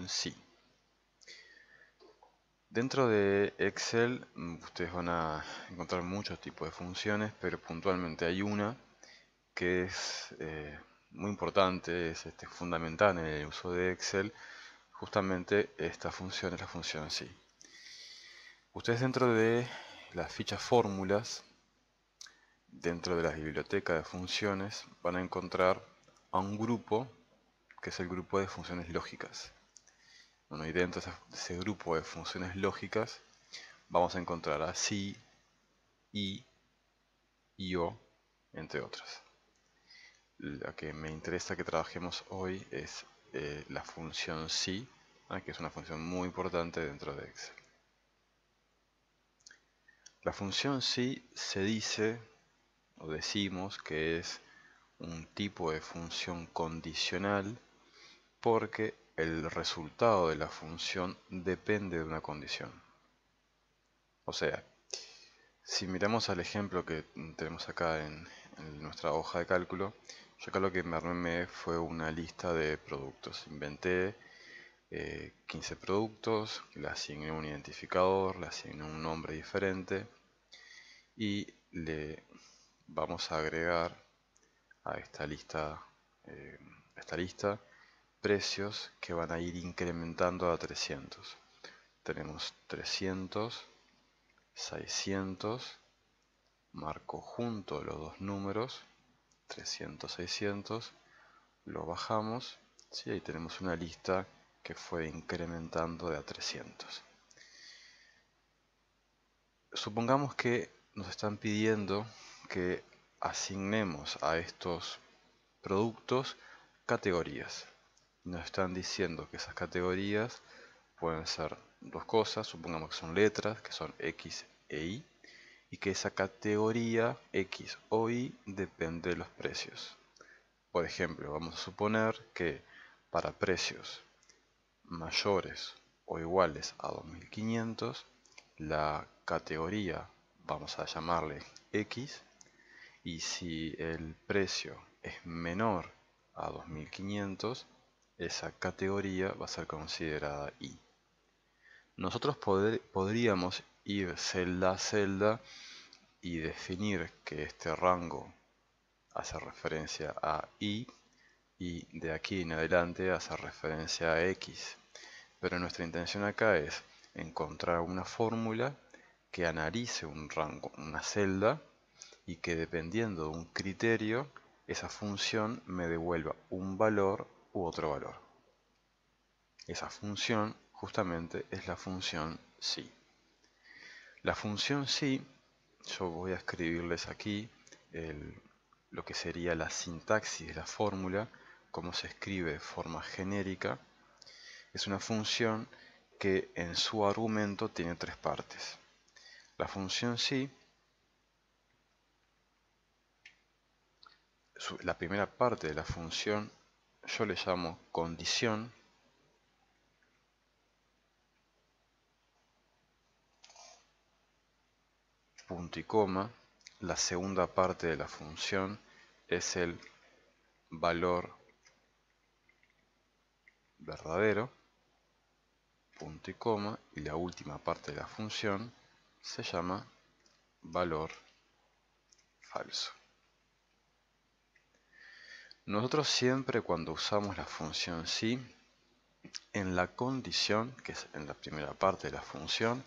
función sí. Dentro de Excel ustedes van a encontrar muchos tipos de funciones, pero puntualmente hay una que es muy importante, es fundamental en el uso de Excel. Justamente esta función es la función sí. Ustedes dentro de las fichas fórmulas, dentro de la biblioteca de funciones, van a encontrar a un grupo que es el grupo de funciones lógicas. Bueno, y dentro de ese grupo de funciones lógicas vamos a encontrar a si, y o, entre otras. La que me interesa que trabajemos hoy es la función sí, que es una función muy importante dentro de Excel. La función sí se dice o decimos que es un tipo de función condicional porque el resultado de la función depende de una condición. O sea, si miramos al ejemplo que tenemos acá en nuestra hoja de cálculo, yo acá lo que me armé fue una lista de productos. Inventé 15 productos, le asigné un identificador, le asigné un nombre diferente y le vamos a agregar a esta lista precios que van a ir incrementando a 300. Tenemos 300, 600, marco junto los dos números, 300, 600, lo bajamos, ¿sí? Ahí tenemos una lista que fue incrementando de a 300. Supongamos que nos están pidiendo que asignemos a estos productos categorías. Nos están diciendo que esas categorías pueden ser dos cosas, supongamos que son letras, que son X e Y, y que esa categoría X o Y depende de los precios. Por ejemplo, vamos a suponer que para precios mayores o iguales a 2500, la categoría vamos a llamarle X, y si el precio es menor a 2500, esa categoría va a ser considerada Y. Nosotros podríamos ir celda a celda y definir que este rango hace referencia a Y y de aquí en adelante hace referencia a X. Pero nuestra intención acá es encontrar una fórmula que analice un rango, una celda, y que dependiendo de un criterio, esa función me devuelva un valor u otro valor. Esa función justamente es la función sí. La función sí, yo voy a escribirles aquí lo que sería la sintaxis de la fórmula, cómo se escribe de forma genérica. Es una función que en su argumento tiene tres partes. La función sí, la primera parte de la función yo le llamo condición. Punto y coma. La segunda parte de la función es el valor verdadero, punto y coma, y la última parte de la función se llama valor falso. Nosotros siempre cuando usamos la función sí, en la condición, que es en la primera parte de la función,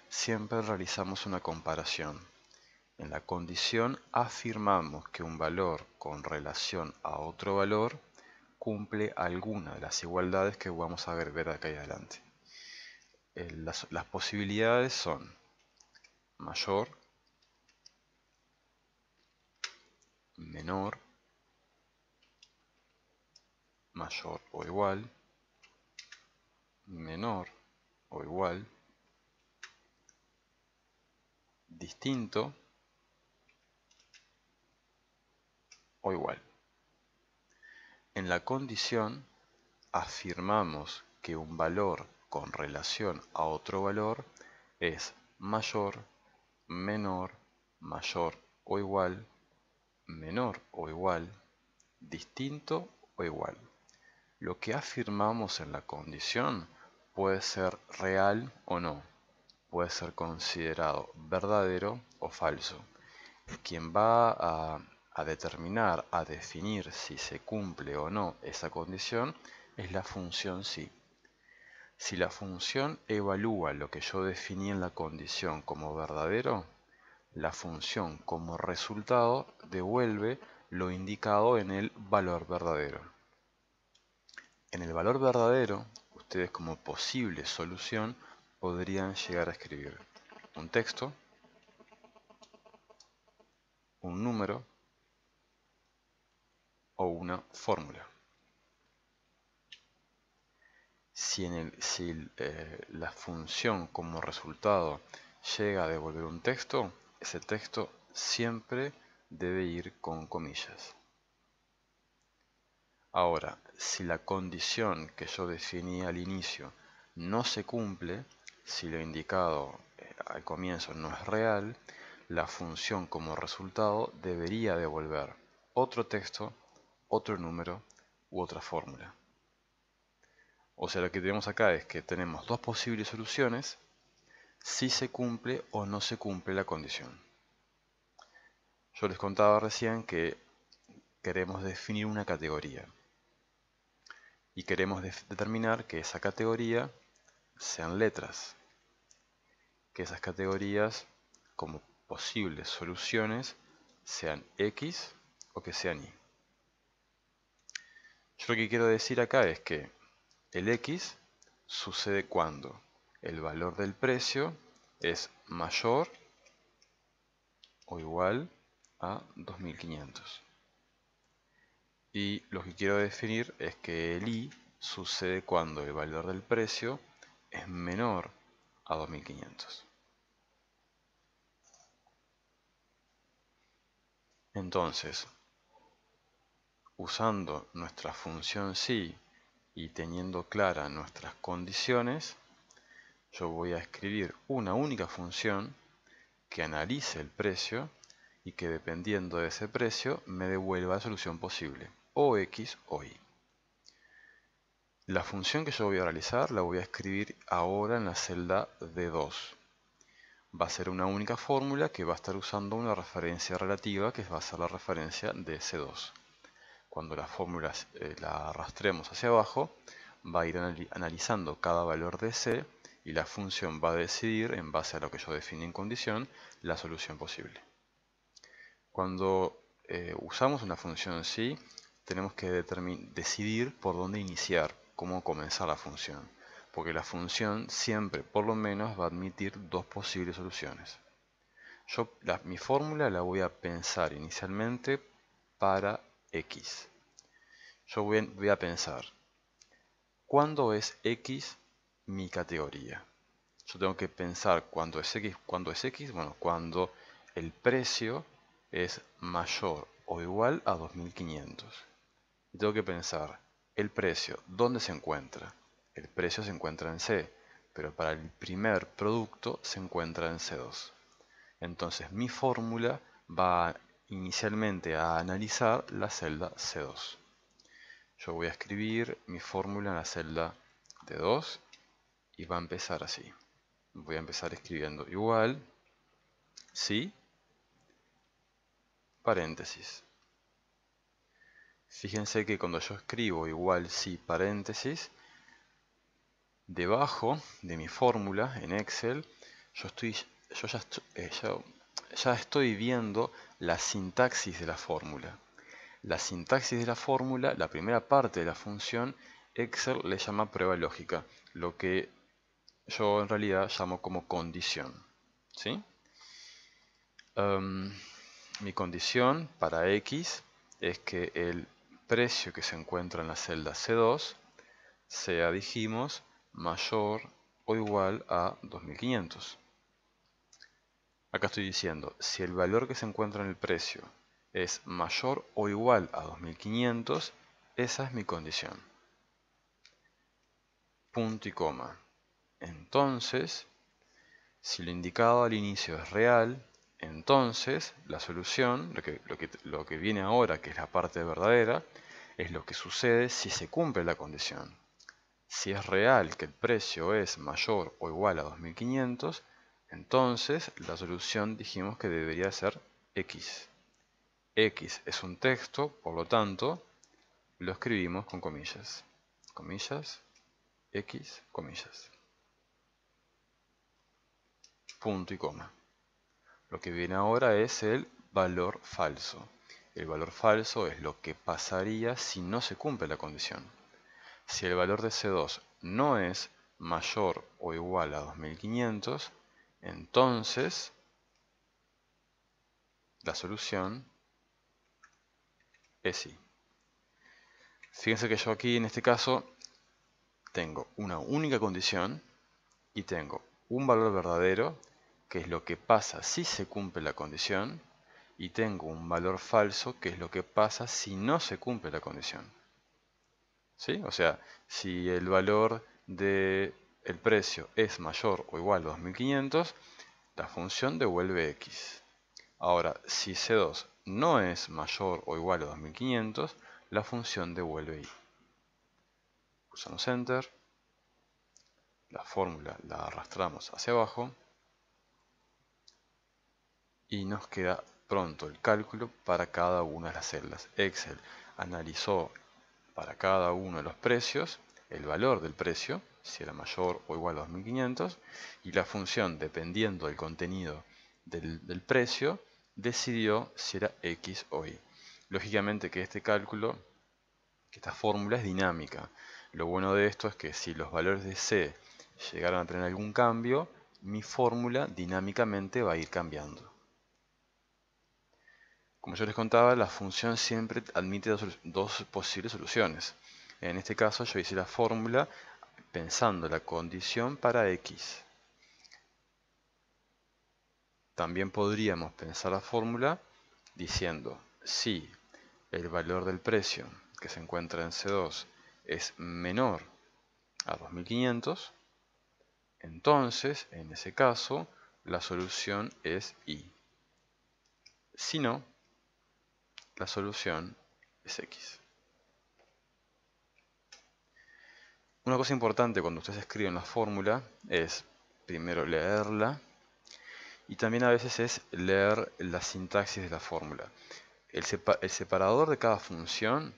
siempre realizamos una comparación. En la condición afirmamos que un valor con relación a otro valor cumple alguna de las igualdades que vamos a ver acá adelante. Las posibilidades son mayor, menor, mayor o igual, menor o igual, distinto o igual. En la condición afirmamos que un valor con relación a otro valor es mayor, menor, mayor o igual, menor o igual, distinto o igual. lo que afirmamos en la condición puede ser real o no, puede ser considerado verdadero o falso. Quien va a determinar, a definir si se cumple o no esa condición es la función sí. Si la función evalúa lo que yo definí en la condición como verdadero, la función como resultado devuelve lo indicado en el valor verdadero. En el valor verdadero, ustedes como posible solución podrían llegar a escribir un texto, un número o una fórmula. Si la función como resultado llega a devolver un texto, ese texto siempre debe ir con comillas. Ahora, si la condición que yo definí al inicio no se cumple, si lo indicado al comienzo no es real, la función como resultado debería devolver otro texto, otro número u otra fórmula. O sea, lo que tenemos acá es que tenemos dos posibles soluciones si se cumple o no se cumple la condición. Yo les contaba recién que queremos definir una categoría y queremos determinar que esa categoría sean letras, que esas categorías como posibles soluciones sean X o que sean Y. Yo lo que quiero decir acá es que el X sucede cuando el valor del precio es mayor o igual a 2500. Y lo que quiero definir es que el Y sucede cuando el valor del precio es menor a 2500. Entonces, usando nuestra función sí y teniendo claras nuestras condiciones, yo voy a escribir una única función que analice el precio y que dependiendo de ese precio me devuelva la solución posible, o X o Y. La función que yo voy a realizar la voy a escribir ahora en la celda D2. Va a ser una única fórmula que va a estar usando una referencia relativa que va a ser la referencia de C2. Cuando la fórmula la arrastremos hacia abajo, va a ir analizando cada valor de C y la función va a decidir, en base a lo que yo definí en condición, la solución posible. Cuando usamos una función sí, tenemos que decidir por dónde iniciar, cómo comenzar la función, porque la función siempre, por lo menos, va a admitir dos posibles soluciones. Mi fórmula la voy a pensar inicialmente para X. Yo voy a pensar, ¿cuándo es X mi categoría? Yo tengo que pensar cuándo es X, bueno, cuando el precio es mayor o igual a 2500. Y tengo que pensar, el precio, ¿dónde se encuentra? El precio se encuentra en C, pero para el primer producto se encuentra en C2. Entonces mi fórmula va inicialmente a analizar la celda C2. Yo voy a escribir mi fórmula en la celda D2 y va a empezar así. Voy a empezar escribiendo igual, sí, paréntesis. Fíjense que cuando yo escribo igual, sí, paréntesis, debajo de mi fórmula en Excel, ya estoy viendo la sintaxis de la fórmula. La sintaxis de la fórmula, la primera parte de la función, Excel le llama prueba lógica, lo que yo en realidad llamo como condición. ¿Sí? Mi condición para X es que el precio que se encuentra en la celda C2 sea, dijimos, mayor o igual a 2500. Acá estoy diciendo, si el valor que se encuentra en el precio es mayor o igual a 2500, esa es mi condición. Punto y coma. Entonces, si lo indicado al inicio es real, entonces la solución, lo que viene ahora, que es la parte verdadera, es lo que sucede si se cumple la condición. Si es real que el precio es mayor o igual a 2500, entonces la solución dijimos que debería ser X. X es un texto, por lo tanto, lo escribimos con comillas. Comillas, X, comillas. Punto y coma. Lo que viene ahora es el valor falso. El valor falso es lo que pasaría si no se cumple la condición. Si el valor de C2 no es mayor o igual a 2500, entonces la solución es sí. Fíjense que yo aquí en este caso tengo una única condición y tengo un valor verdadero, que es lo que pasa si se cumple la condición, y tengo un valor falso, que es lo que pasa si no se cumple la condición. ¿Sí? O sea, si el valor del precio es mayor o igual a 2500, la función devuelve X. Ahora, si C2 no es mayor o igual a 2500, la función devuelve Y. Pulsamos Enter. La fórmula la arrastramos hacia abajo. Y nos queda pronto el cálculo para cada una de las celdas. Excel analizó para cada uno de los precios el valor del precio, si era mayor o igual a 2500, y la función, dependiendo del contenido del precio, decidió si era X o Y. Lógicamente que este cálculo, que esta fórmula es dinámica. Lo bueno de esto es que si los valores de C llegaran a tener algún cambio, mi fórmula dinámicamente va a ir cambiando. Como yo les contaba, la función siempre admite dos posibles soluciones. En este caso yo hice la fórmula pensando la condición para X. También podríamos pensar la fórmula diciendo si el valor del precio que se encuentra en C2 es menor a 2500, entonces en ese caso la solución es Y. Si no, la solución es X. Una cosa importante cuando ustedes escriben la fórmula es primero leerla y también a veces es leer la sintaxis de la fórmula. El separador de cada función,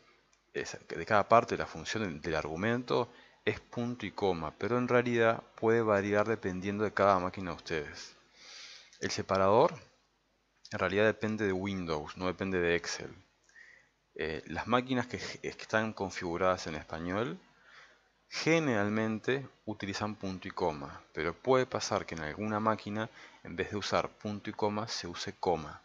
de cada parte de la función del argumento, es punto y coma, pero en realidad puede variar dependiendo de cada máquina de ustedes. El separador en realidad depende de Windows, no depende de Excel. Las máquinas que están configuradas en español generalmente utilizan punto y coma, pero puede pasar que en alguna máquina, en vez de usar punto y coma, se use coma.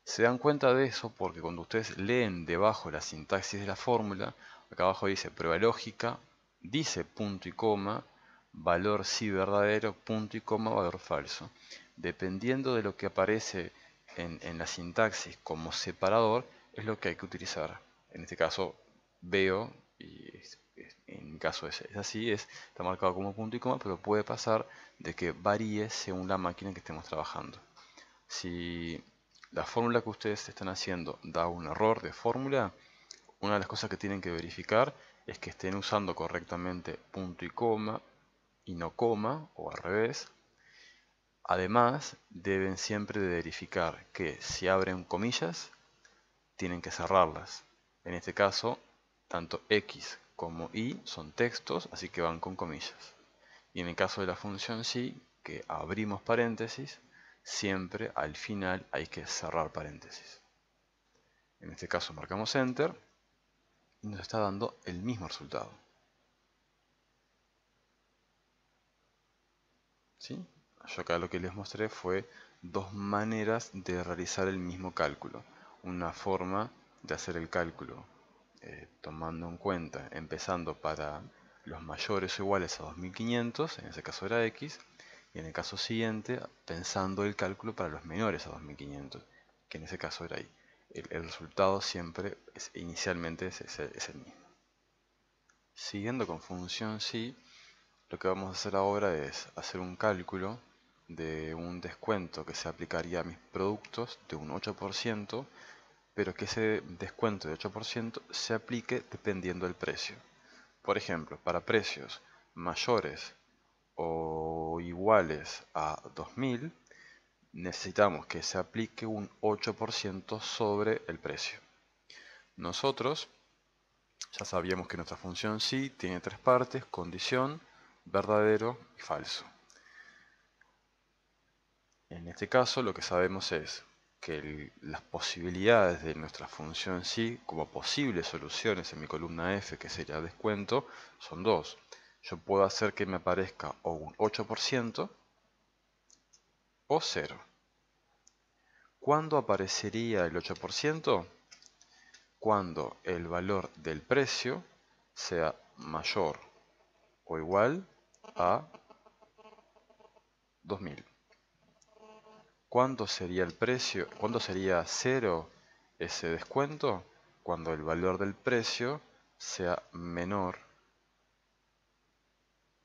Se dan cuenta de eso porque cuando ustedes leen debajo la sintaxis de la fórmula, acá abajo dice prueba lógica, dice punto y coma, valor sí verdadero, punto y coma, valor falso. Dependiendo de lo que aparece en la sintaxis como separador, es lo que hay que utilizar. En este caso veo, y en mi caso es así, está marcado como punto y coma, pero puede pasar de que varíe según la máquina en que estemos trabajando. Si la fórmula que ustedes están haciendo da un error de fórmula, una de las cosas que tienen que verificar es que estén usando correctamente punto y no coma, o al revés. Además, deben siempre de verificar que si abren comillas, tienen que cerrarlas. En este caso, tanto X como Y son textos, así que van con comillas. Y en el caso de la función sí, que abrimos paréntesis, siempre al final hay que cerrar paréntesis. En este caso marcamos Enter y nos está dando el mismo resultado. ¿Sí? Yo acá lo que les mostré fue dos maneras de realizar el mismo cálculo. Una forma de hacer el cálculo tomando en cuenta, empezando para los mayores o iguales a 2500, en ese caso era X, y en el caso siguiente pensando el cálculo para los menores a 2500, que en ese caso era Y. El resultado siempre inicialmente es el mismo. Siguiendo con función sí, lo que vamos a hacer ahora es hacer un cálculo de un descuento que se aplicaría a mis productos de un 8% pero que ese descuento de 8% se aplique dependiendo del precio. Por ejemplo, para precios mayores o iguales a 2000, necesitamos que se aplique un 8% sobre el precio. Nosotros ya sabíamos que nuestra función sí tiene tres partes: condición, verdadero y falso. En este caso lo que sabemos es que las posibilidades de nuestra función sí como posibles soluciones en mi columna F, que sería descuento, son dos. Yo puedo hacer que me aparezca o un 8% o 0. ¿Cuándo aparecería el 8%? Cuando el valor del precio sea mayor o igual a 2000. ¿Cuándo sería el precio? ¿Cuándo sería 0 ese descuento? Cuando el valor del precio sea menor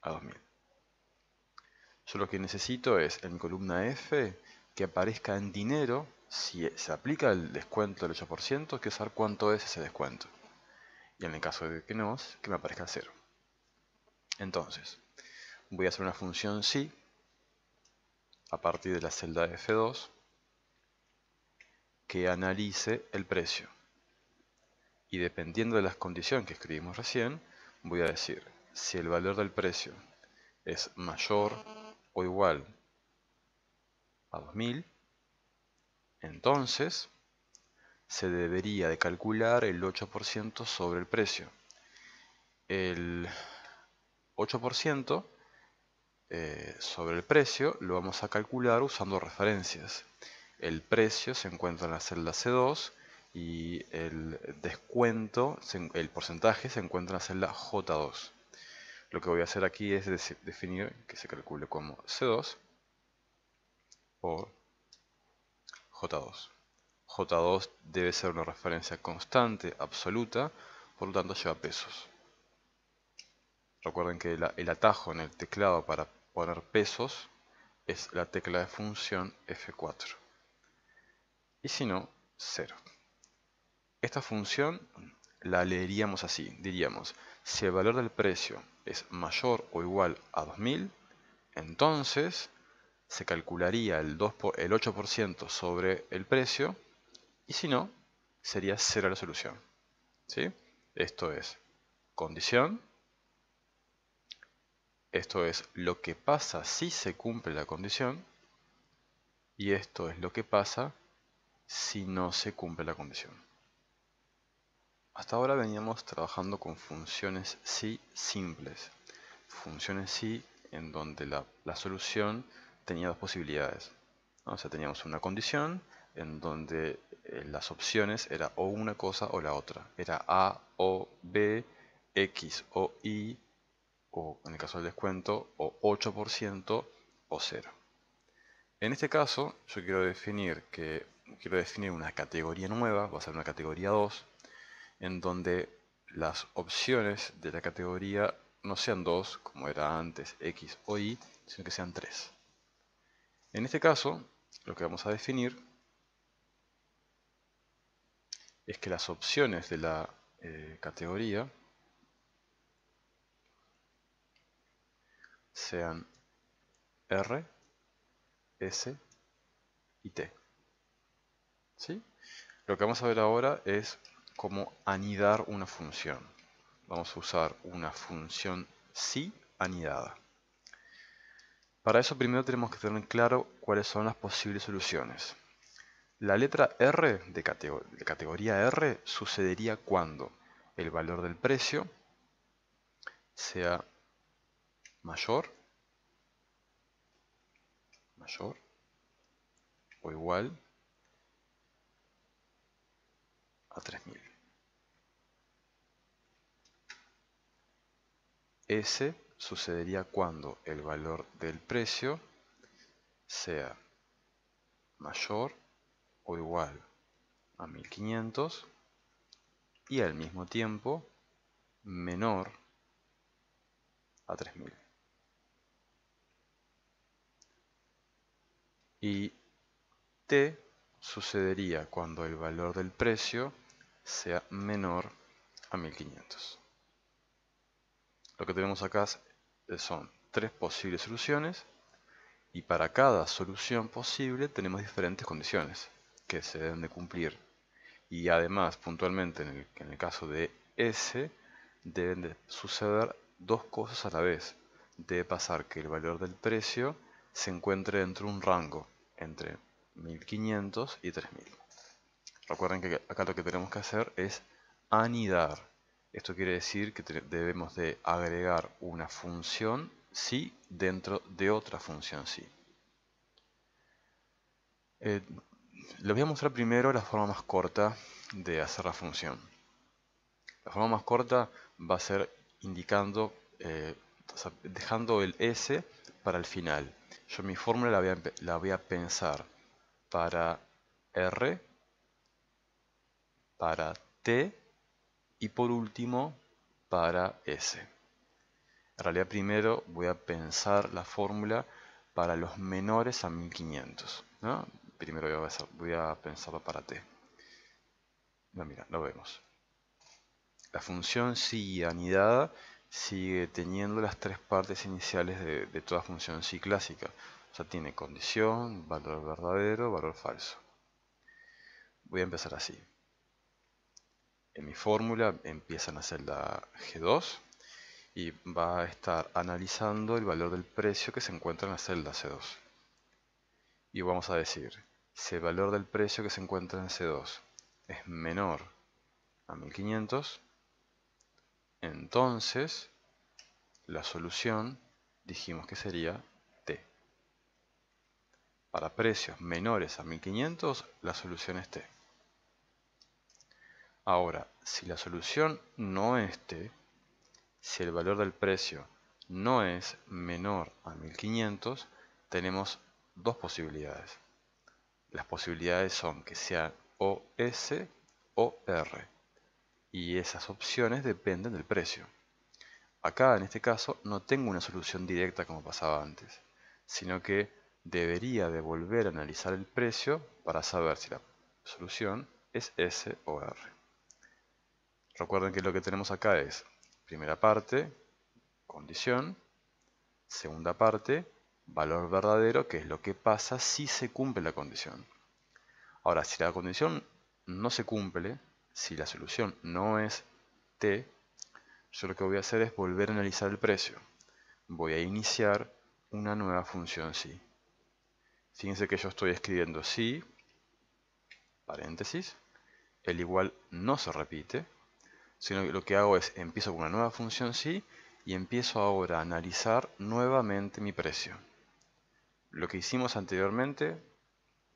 a 2000. Yo lo que necesito es en mi columna F que aparezca en dinero. Si se aplica el descuento del 8%, quiero saber cuánto es ese descuento. Y en el caso de que no, que me aparezca 0. Entonces, voy a hacer una función sí a partir de la celda F2 que analice el precio. Y dependiendo de las condiciones que escribimos recién, voy a decir si el valor del precio es mayor o igual a 2000, entonces se debería de calcular el 8% sobre el precio. El 8% sobre el precio lo vamos a calcular usando referencias. El precio se encuentra en la celda C2 y el descuento, el porcentaje, se encuentra en la celda J2. Lo que voy a hacer aquí es definir que se calcule como C2 por J2. J2 debe ser una referencia constante, absoluta, por lo tanto lleva pesos. Recuerden que el atajo en el teclado para poner pesos es la tecla de función F4. Y si no, 0. Esta función la leeríamos así. Diríamos, si el valor del precio es mayor o igual a 2000, entonces se calcularía el 8% sobre el precio, y si no, sería 0 la solución. ¿Sí? Esto es condición. Esto es lo que pasa si se cumple la condición. Y esto es lo que pasa si no se cumple la condición. Hasta ahora veníamos trabajando con funciones sí simples. Funciones sí en donde la solución tenía dos posibilidades. O sea, teníamos una condición en donde las opciones era o una cosa o la otra. Era A o B, X o Y, o en el caso del descuento, o 8% o 0. En este caso, yo quiero definir una categoría nueva, va a ser una categoría 2, en donde las opciones de la categoría no sean 2, como era antes, X o Y, sino que sean 3. En este caso, lo que vamos a definir es que las opciones de la categoría sean R, S y T. ¿Sí? Lo que vamos a ver ahora es cómo anidar una función. Vamos a usar una función sí anidada. Para eso primero tenemos que tener claro cuáles son las posibles soluciones. La letra R de categoría R sucedería cuando el valor del precio sea mayor o igual a 3000. S sucedería cuando el valor del precio sea mayor o igual a 1500 y al mismo tiempo menor a 3000. Y T sucedería cuando el valor del precio sea menor a 1500. Lo que tenemos acá son tres posibles soluciones y para cada solución posible tenemos diferentes condiciones que se deben de cumplir. Y además, puntualmente en el caso de S, deben de suceder dos cosas a la vez. Debe pasar que el valor del precio se encuentre dentro de un rango entre 1500 y 3000. Recuerden que acá lo que tenemos que hacer es anidar. Esto quiere decir que debemos de agregar una función sí dentro de otra función sí. Les voy a mostrar primero la forma más corta de hacer la función. La forma más corta va a ser indicando, o sea, dejando el S para el final. Yo mi fórmula la voy a pensar para R, para T y por último para S. En realidad primero voy a pensar la fórmula para los menores a 1500, ¿no? Primero voy a pensarlo para T. No, mira, lo vemos. La función sí anidada sigue teniendo las tres partes iniciales de toda función sí clásica. O sea, tiene condición, valor verdadero, valor falso. Voy a empezar así. En mi fórmula empieza en la celda G2 y va a estar analizando el valor del precio que se encuentra en la celda C2. Y vamos a decir, si el valor del precio que se encuentra en C2 es menor a 1500, entonces la solución dijimos que sería T. Para precios menores a 1500, la solución es T. Ahora, si la solución no es T, si el valor del precio no es menor a 1500, tenemos dos posibilidades. Las posibilidades son que sea o S o R. Y esas opciones dependen del precio. Acá, en este caso, no tengo una solución directa como pasaba antes, sino que debería de volver a analizar el precio para saber si la solución es S o R. Recuerden que lo que tenemos acá es, primera parte, condición, segunda parte, valor verdadero, que es lo que pasa si se cumple la condición. Ahora, si la condición no se cumple, si la solución no es T, yo lo que voy a hacer es volver a analizar el precio. Voy a iniciar una nueva función sí. Fíjense que yo estoy escribiendo sí, paréntesis, el igual no se repite, sino que lo que hago es empiezo con una nueva función sí y empiezo ahora a analizar nuevamente mi precio. Lo que hicimos anteriormente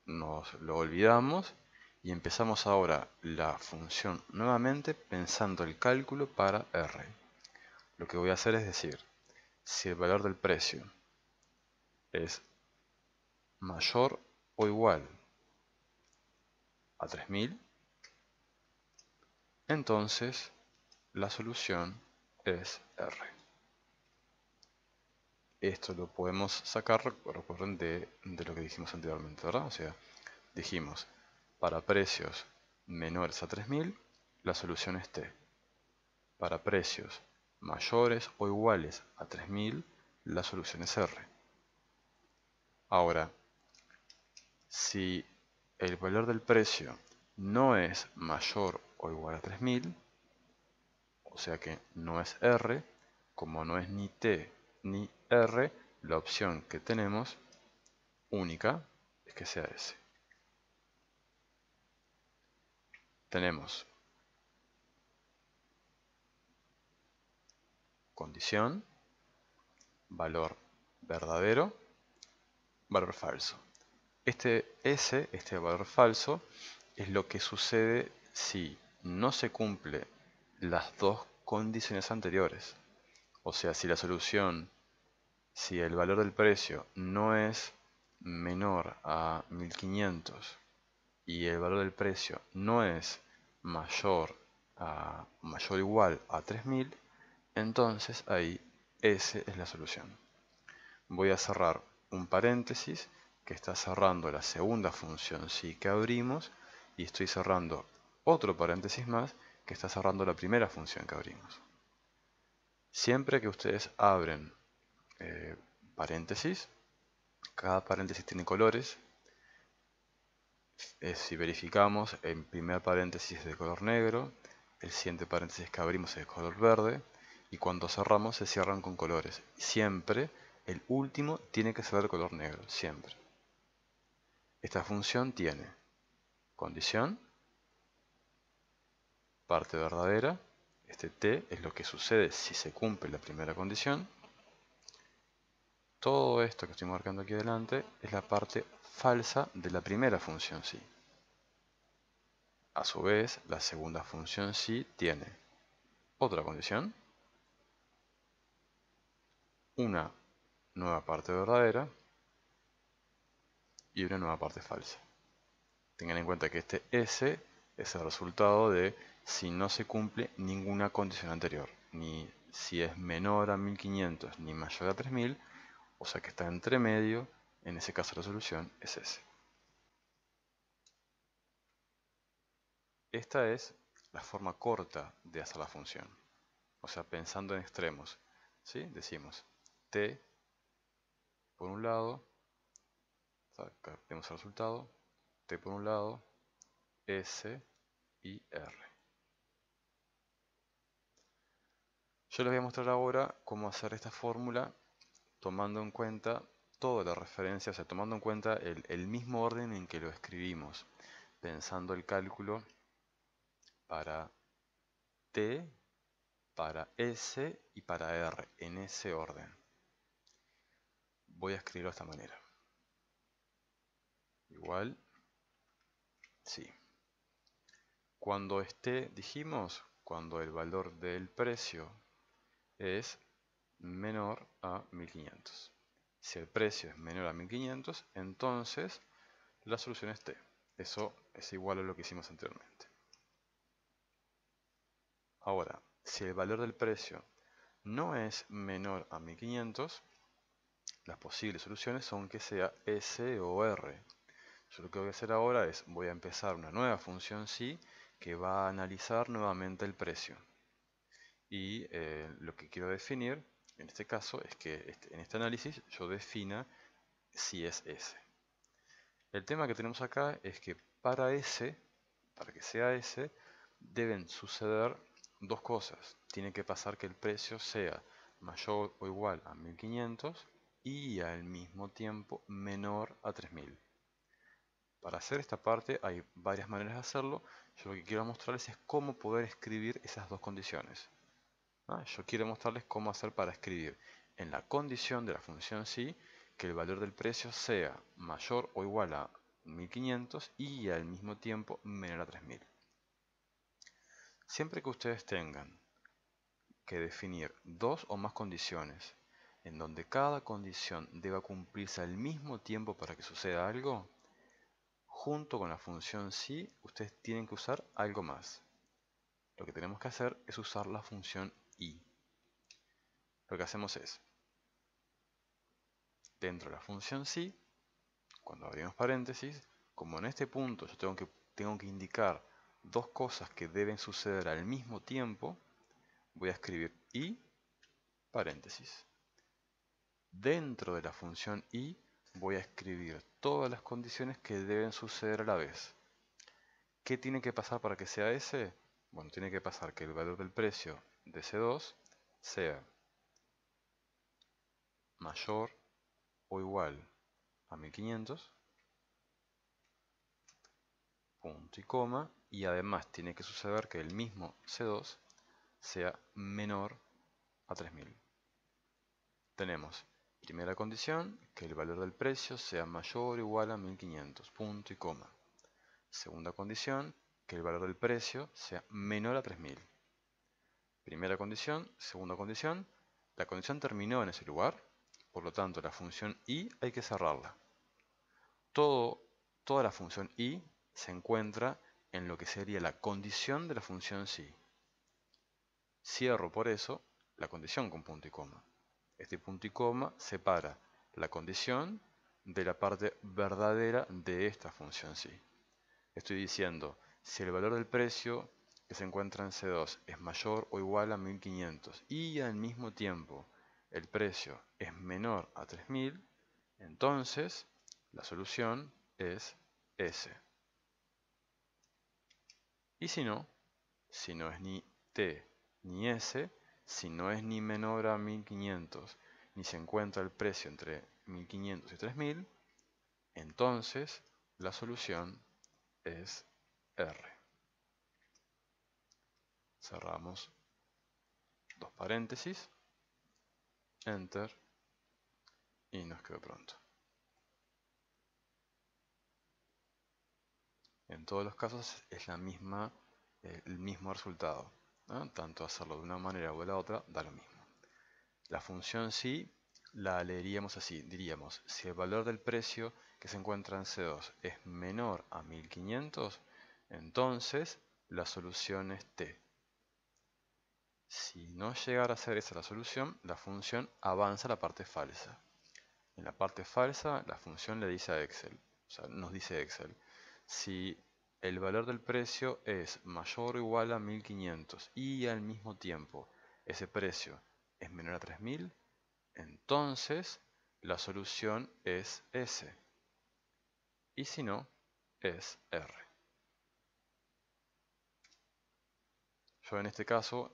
nos lo olvidamos y empezamos ahora la función nuevamente pensando el cálculo para R. Lo que voy a hacer es decir, si el valor del precio es mayor o igual a 3000, entonces la solución es R. Esto lo podemos sacar, recuerden, de lo que dijimos anteriormente, ¿verdad? O sea, dijimos, para precios menores a 3000, la solución es T. Para precios mayores o iguales a 3000, la solución es R. Ahora, si el valor del precio no es mayor o igual a 3000, o sea que no es R, como no es ni T ni R, la opción que tenemos única es que sea S. Tenemos condición, valor verdadero, valor falso. Este S, este valor falso, es lo que sucede si no se cumple las dos condiciones anteriores. O sea, si la solución, si el valor del precio no es menor a 1500 y el valor del precio no es mayor o igual a 3000, entonces ahí S es la solución. Voy a cerrar un paréntesis que está cerrando la segunda función sí que abrimos, y estoy cerrando otro paréntesis más que está cerrando la primera función que abrimos. Siempre que ustedes abren paréntesis, cada paréntesis tiene colores. Si verificamos, el primer paréntesis es de color negro, el siguiente paréntesis que abrimos es de color verde, y cuando cerramos se cierran con colores. Siempre el último tiene que ser de color negro, siempre. Esta función tiene condición, parte verdadera, este t es lo que sucede si se cumple la primera condición. Todo esto que estoy marcando aquí adelante es la parte falsa de la primera función sí. A su vez, la segunda función sí tiene otra condición, una nueva parte verdadera y una nueva parte falsa. Tengan en cuenta que este S es el resultado de si no se cumple ninguna condición anterior, ni si es menor a 1500 ni mayor a 3000, o sea que está entre medio. En ese caso la solución es S. Esta es la forma corta de hacer la función, o sea, pensando en extremos, ¿sí? Decimos t por un lado, acá vemos el resultado, t por un lado, s y r. Yo les voy a mostrar ahora cómo hacer esta fórmula tomando en cuenta toda la referencia, o sea, tomando en cuenta el mismo orden en que lo escribimos, pensando el cálculo para t, para s y para r, en ese orden. Voy a escribirlo de esta manera. Igual, sí. Cuando esté, dijimos, cuando el valor del precio es menor a 1500. Si el precio es menor a 1500, entonces la solución es t. Eso es igual a lo que hicimos anteriormente. Ahora, si el valor del precio no es menor a 1500, las posibles soluciones son que sea S o R. Yo lo que voy a hacer ahora es, voy a empezar una nueva función sí que va a analizar nuevamente el precio. Y lo que quiero definir, en este caso, es que en este análisis yo defina si es S. El tema que tenemos acá es que para S, para que sea S, deben suceder dos cosas. Tiene que pasar que el precio sea mayor o igual a 1500 y al mismo tiempo menor a 3000. Para hacer esta parte hay varias maneras de hacerlo. Yo lo que quiero mostrarles es cómo poder escribir esas dos condiciones. Yo quiero mostrarles cómo hacer para escribir en la condición de la función sí que el valor del precio sea mayor o igual a 1500 y al mismo tiempo menor a 3000. Siempre que ustedes tengan que definir dos o más condiciones en donde cada condición deba cumplirse al mismo tiempo para que suceda algo, junto con la función sí, ustedes tienen que usar algo más. Lo que tenemos que hacer es usar la función i. Lo que hacemos es, dentro de la función sí, cuando abrimos paréntesis, como en este punto yo tengo que indicar dos cosas que deben suceder al mismo tiempo, voy a escribir i paréntesis. Dentro de la función i voy a escribir todas las condiciones que deben suceder a la vez. ¿Qué tiene que pasar para que sea S? Bueno, tiene que pasar que el valor del precio de C2 sea mayor o igual a 1500, punto y coma, y además tiene que suceder que el mismo C2 sea menor a 3000. Tenemos primera condición, que el valor del precio sea mayor o igual a 1500, punto y coma. Segunda condición, que el valor del precio sea menor a 3000. Primera condición, segunda condición, la condición terminó en ese lugar, por lo tanto la función i hay que cerrarla. Toda la función i se encuentra en lo que sería la condición de la función sí. Cierro por eso la condición con punto y coma. Este punto y coma separa la condición de la parte verdadera de esta función sí. Estoy diciendo, si el valor del precio que se encuentra en C2 es mayor o igual a 1500 y al mismo tiempo el precio es menor a 3000, entonces la solución es S. Y si no es ni T ni S, si no es ni menor a 1500, ni se encuentra el precio entre 1500 y 3000, entonces la solución es R. Cerramos dos paréntesis, Enter, y nos quedó pronto. En todos los casos es el mismo resultado, ¿no? Tanto hacerlo de una manera o de la otra da lo mismo. La función sí la leeríamos así, diríamos, si el valor del precio que se encuentra en C2 es menor a 1500, entonces la solución es T. Si no llegara a ser esa la solución, la función avanza a la parte falsa. En la parte falsa, la función le dice a Excel, o sea, nos dice Excel, si el valor del precio es mayor o igual a 1500 y al mismo tiempo ese precio es menor a 3000, entonces la solución es S. Y si no, es R. Yo en este caso,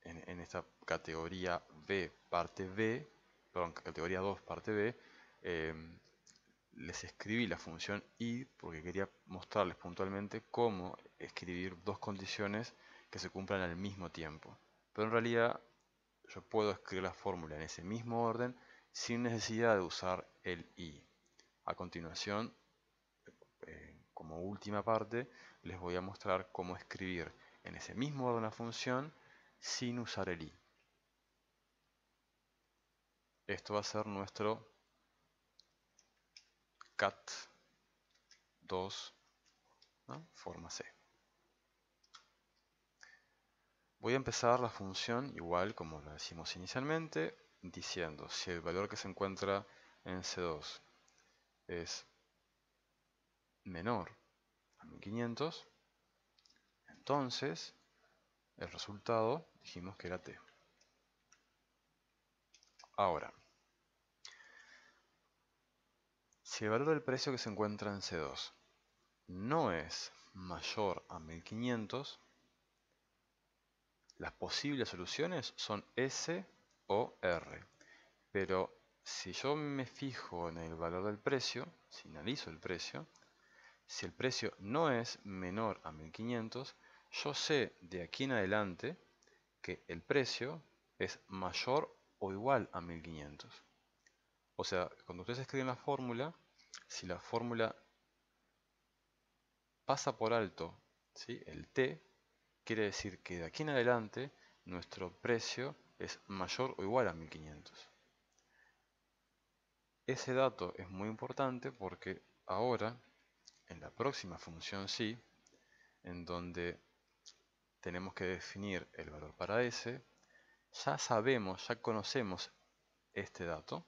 en esta categoría B, parte B, perdón, categoría 2, parte B, les escribí la función i porque quería mostrarles puntualmente cómo escribir dos condiciones que se cumplan al mismo tiempo. Pero en realidad yo puedo escribir la fórmula en ese mismo orden sin necesidad de usar el i. A continuación, como última parte, les voy a mostrar cómo escribir en ese mismo orden la función sin usar el i. Esto va a ser nuestro cat 2, ¿no? Forma C. Voy a empezar la función igual como lo decimos inicialmente, diciendo si el valor que se encuentra en C2 es menor a 1500, entonces el resultado dijimos que era T. Ahora, si el valor del precio que se encuentra en C2 no es mayor a 1500, las posibles soluciones son S o R. Pero si yo me fijo en el valor del precio, si analizo el precio, si el precio no es menor a 1500, yo sé de aquí en adelante que el precio es mayor o igual a 1500. O sea, cuando ustedes escriben la fórmula, si la fórmula pasa por alto, ¿sí?, el T, quiere decir que de aquí en adelante nuestro precio es mayor o igual a 1500. Ese dato es muy importante porque ahora, en la próxima función sí, en donde tenemos que definir el valor para S, ya sabemos, ya conocemos este dato,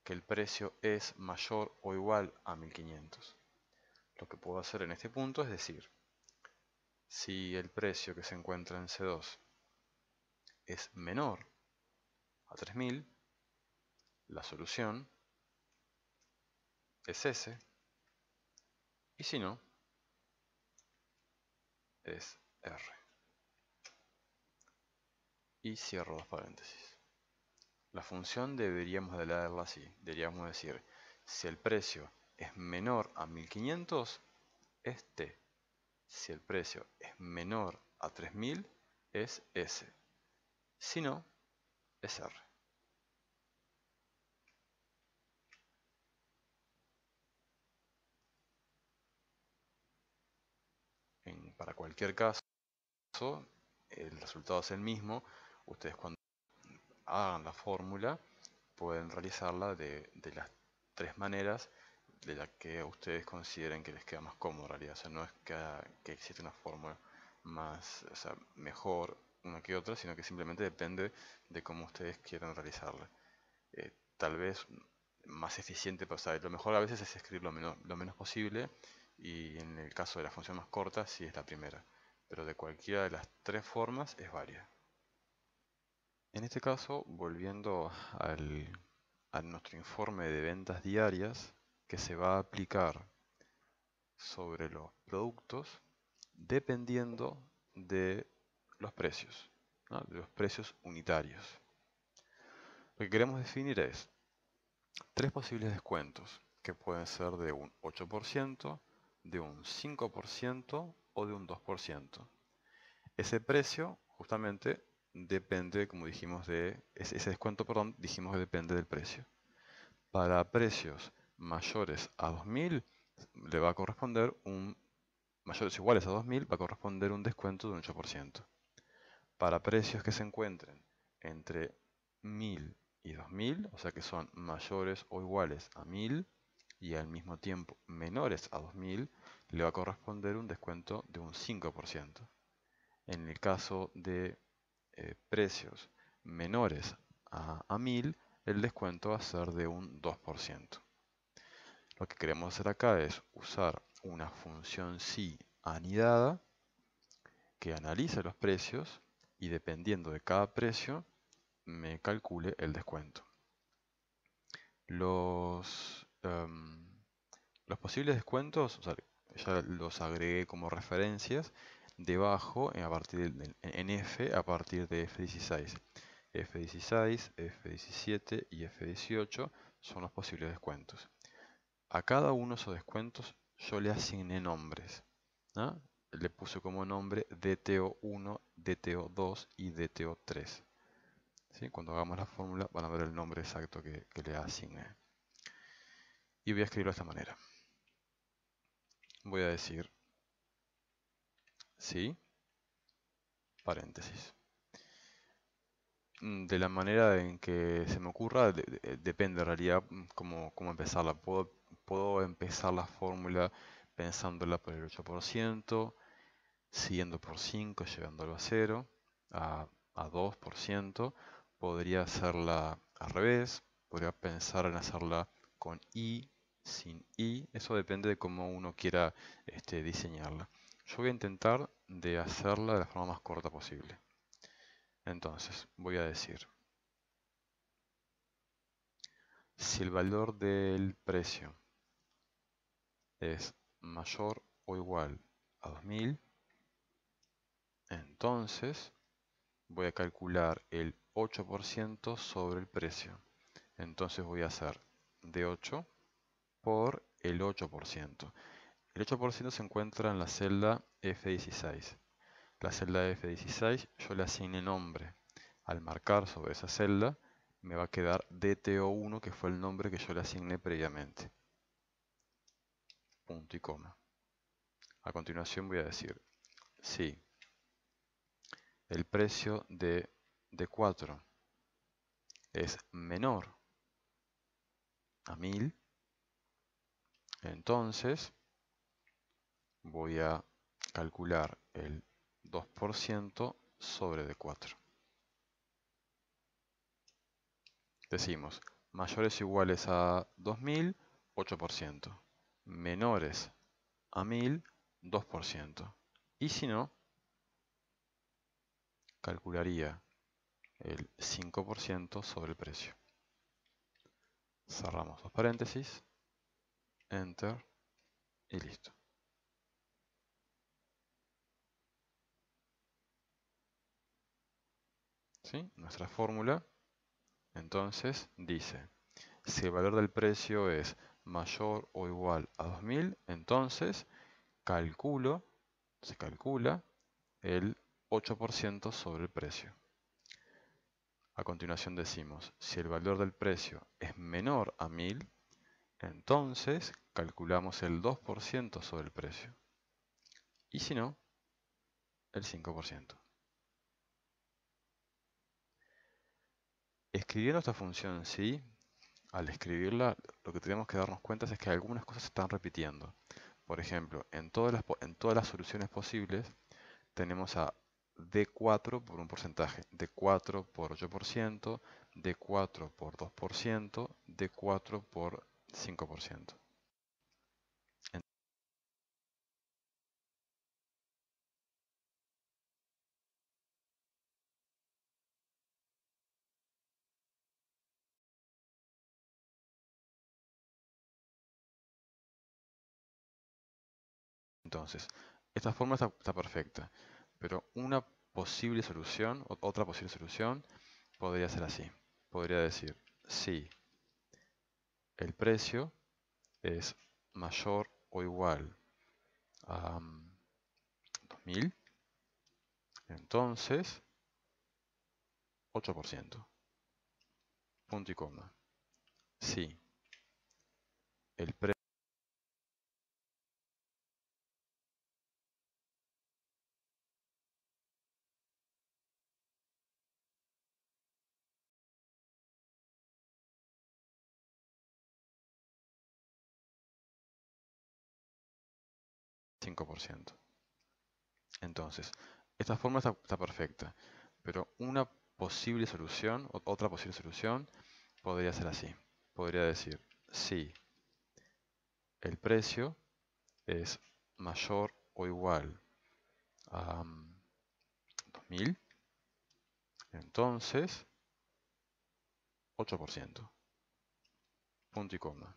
que el precio es mayor o igual a 1500. Lo que puedo hacer en este punto es decir, si el precio que se encuentra en C2 es menor a 3000, la solución es S, y si no, es R. Y cierro los paréntesis. La función deberíamos de leerla así, deberíamos decir, si el precio es menor a 1500, es T. Si el precio es menor a 3000, es S. Si no, es R. Para cualquier caso, el resultado es el mismo. Ustedes cuando hagan la fórmula pueden realizarla de las tres maneras de las que ustedes consideren que les queda más cómodo en realidad. O sea, no es que existe una fórmula más, o sea, mejor una que otra, sino que simplemente depende de cómo ustedes quieran realizarla. Tal vez más eficiente, o sea, lo mejor a veces es escribir lo menos posible, y en el caso de la función más corta sí es la primera, pero de cualquiera de las tres formas es válida. En este caso, volviendo a nuestro informe de ventas diarias, que se va a aplicar sobre los productos dependiendo de los precios, ¿no? De los precios unitarios. Lo que queremos definir es tres posibles descuentos, que pueden ser de un 8%, de un 5% o de un 2%. Ese precio justamente depende, como dijimos, ese descuento, perdón, dijimos que depende del precio. Para precios mayores a 2000 le va a corresponder mayores o iguales a 2000 va a corresponder un descuento de un 8%. Para precios que se encuentren entre 1000 y 2000, o sea que son mayores o iguales a 1000 y al mismo tiempo menores a 2000, le va a corresponder un descuento de un 5%. En el caso de precios menores a 1000, el descuento va a ser de un 2%. Lo que queremos hacer acá es usar una función sí anidada que analice los precios y dependiendo de cada precio me calcule el descuento. Los posibles descuentos, o sea, ya los agregué como referencias debajo en F a partir de F16. F16, F17 y F18 son los posibles descuentos. A cada uno de esos descuentos yo le asigné nombres, ¿no? Le puse como nombre DTO1, DTO2 y DTO3. ¿Sí? Cuando hagamos la fórmula van a ver el nombre exacto que le asigné. Y voy a escribirlo de esta manera. Voy a decir sí, paréntesis. De la manera en que se me ocurra, depende en realidad cómo empezarla. Puedo empezar la fórmula pensándola por el 8%, siguiendo por 5, llevándolo a 0, a 2%. Podría hacerla al revés, podría pensar en hacerla con i, sin i. Eso depende de cómo uno quiera diseñarla. Yo voy a intentar de hacerla de la forma más corta posible. Entonces, voy a decir, si el valor del precio es mayor o igual a 2000, entonces voy a calcular el 8% sobre el precio. Entonces voy a hacer de 8 por el 8%. El 8% se encuentra en la celda F16. La celda F16 yo le asigné nombre. Al marcar sobre esa celda me va a quedar DTO1, que fue el nombre que yo le asigné previamente. Punto y coma. A continuación voy a decir, si el precio de D4 es menor a 1000, entonces voy a calcular el 2% sobre D4. Decimos, mayores o iguales a 2000, 8%. Menores a 1000, 2%. Y si no, calcularía el 5% sobre el precio. Cerramos los paréntesis, Enter y listo. ¿Sí? Nuestra fórmula entonces dice, si el valor del precio es mayor o igual a 2000, entonces se calcula el 8% sobre el precio. A continuación decimos, si el valor del precio es menor a 1000, entonces calculamos el 2% sobre el precio. Y si no, el 5%. Escribiendo esta función sí, al escribirla, lo que tenemos que darnos cuenta es que algunas cosas se están repitiendo. Por ejemplo, en todas las soluciones posibles tenemos a D4 por un porcentaje, D4 por 8%, D4 por 2%, D4 por 5%. Entonces, esta fórmula está perfecta, pero una posible solución, otra posible solución, podría ser así. Podría decir, si el precio es mayor o igual a 2000, entonces 8%. Punto y coma. Si el precio 5%. Entonces, esta fórmula está perfecta, pero una posible solución, otra posible solución, podría ser así. Podría decir, si el precio es mayor o igual a 2000, entonces 8%. Punto y coma.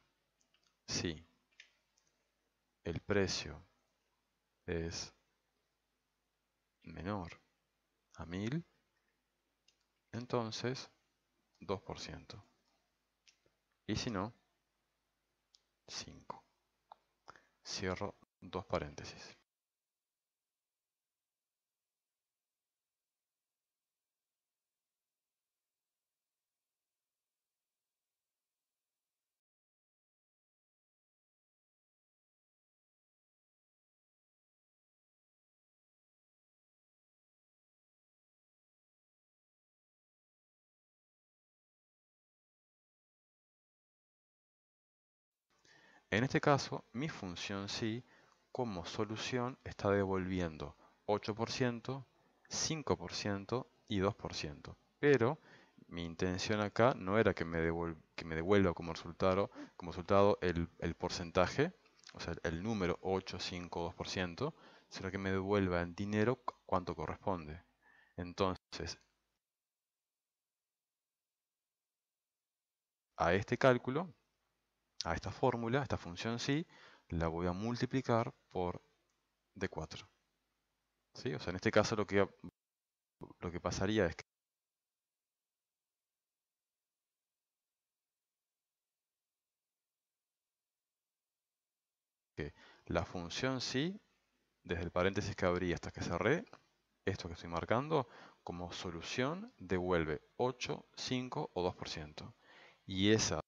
Si el precio es menor a 1000, entonces 2%. Y si no, 5. Cierro dos paréntesis. En este caso, mi función sí, como solución, está devolviendo 8%, 5% y 2%. Pero mi intención acá no era que me devuelva como resultado el porcentaje, o sea, el número 8, 5, 2%, sino que me devuelva en dinero cuánto corresponde. Entonces, a este cálculo, a esta fórmula, a esta función sí, la voy a multiplicar por D4. ¿Sí? O sea, en este caso lo que pasaría es que la función sí, desde el paréntesis que abrí hasta que cerré, esto que estoy marcando, como solución devuelve 8, 5 o 2%. Y esa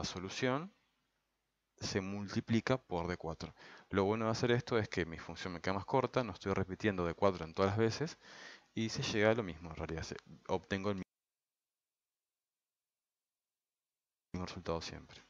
solución se multiplica por D4. Lo bueno de hacer esto es que mi función me queda más corta, no estoy repitiendo D4 en todas las veces, y se llega a lo mismo, en realidad obtengo el mismo resultado siempre.